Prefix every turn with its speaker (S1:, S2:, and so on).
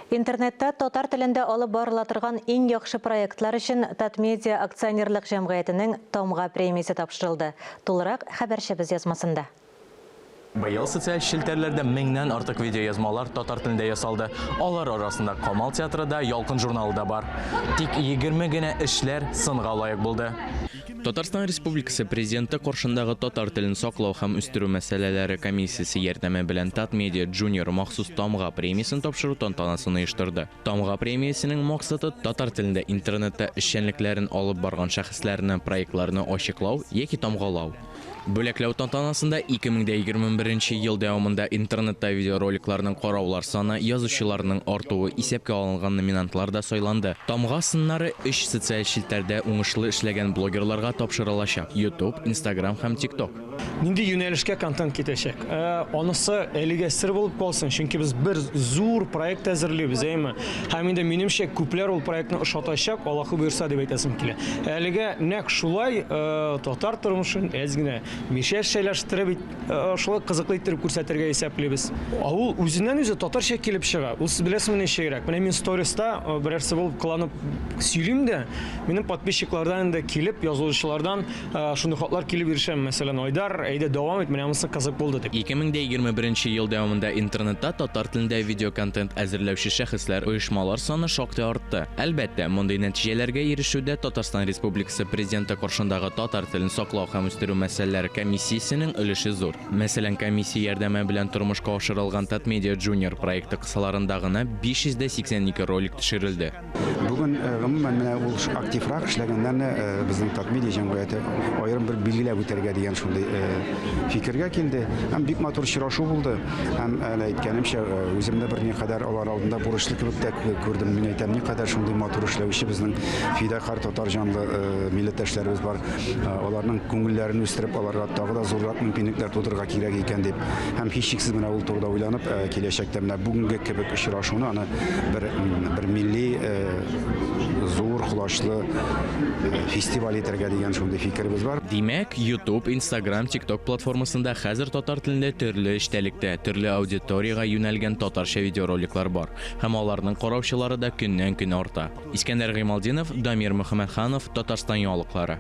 S1: Интернетта татар телендә алып барылатырган иң яхшы проектлар өчен Татмедиа акционерлык җәмгыятенең Томга премиясе тапшырылды. Тулырак хәбәрчебез язмасында.
S2: Быел социаль шелтәрләрдә меңнән артык видеоязмалар татар телендә ясалды. Алар арасында Камал театрында Ялкын журналы да бар. Тик 20 генә эшләр сынга лаек булды. Татарстан Республикасы Президенты каршындагы татар телен саклау һәм үстерү мәсьәләләре комиссиясе ярдәме белән Татмедиа Junior махсус Томга премиясын тапшыру тантанасын оештырды. Томга премиясенең максаты татар телендә интернетта эшчәнлекләрен алып барган шәхесләрнең проектларны ачыклау яки тамгалау. Бүләкләү тантанасында 2021 ел дәвамында интернетта видеороликларның караулар саны, язучыларның артуы исәпкә алынган номинантларда сайланды. Томга сыннары 3 социаль шелтәрдә уңышлы эшләгән блогерларга тапшырылачак: YouTube, Instagram һәм TikTok.
S3: Нинди юнәлешкә контент китәчәк? Анысы әлегә сер булып калсын, чөнки без бер зур проект әзерлибез, әйме. Һәм инде минемчә күпләр ул проектны ошатачак, Аллаһы буйрса дип әйтәсем килә. Әлегә нәкъ шулай татар тормышын әз генә мишәшәләштереп, шулай кызыклы итеп күрсәтергә исәплибез. Ул үзеннән-үзе татарча килеп чыга. Ул сез беләсезме ничегрәк? Менә мин сториста берәрсе булып кыланып сөйлим дә, минем подписчиклардан да килеп, язучылардан шундый хатлар килеп ирешәм. Мәсәлән, Айдар, әйдә дәвам ит, менә монысы кызык булды дип. 2021 ел дәвамында интернетта татар телендә видеоконтент әзерләүче шәхесләр, оешмалар саны шактый артты. Әлбәттә, мондый нәтиҗәләргә ирешүдә Татарстан Республикасы Президенты каршындагы татар телен саклау һәм үстерү мәсьәләләре комиссиясенең өлеше зур. Мәсәлән, комиссия ярдәме белән тормышка ашырылган Татмедиа Junior проекты кысаларында гына 582 ролик төшерелде.
S4: Бүген гомумән менә ул активрак эшләгәннәрне безнең Татмедиа җәмгыяте аерым бер билгеләп үтәргә дигән шундый фикергә килде. Һәм бик матур очрашу булды. Һәм әле әйткәнемчә, үземдә бер никадәр алар алдында бурычлы кебек тә күрдем. Мин әйтәм, никадәр шундый матур эшләүче безнең фидакар татар җанлы милләттәшләребез бар. Аларның күңелләрен үстереп, аларга тагы да зуррак мөмкинлекләр тудырырга кирәк икән дип. Һәм һичшиксез менә ул турыда уйланып, киләчәктә менә бүгенге кебек очрашуны аны бер милли зур кулачлы фестиваль итәргә дигән шундый фикеребез бар.
S2: Димәк, YouTube, Instagram, TikTok платформасында хәзер татар телендә төрле эштәлектә, төрле аудиторияга юнәлгән татарча видеороликлар бар. Һәм аларның караучылары да көннән-көн арта. Искәндәр Гыймалдинов, Дамир Мөхәммәтханов, Татарстан яңалыклары.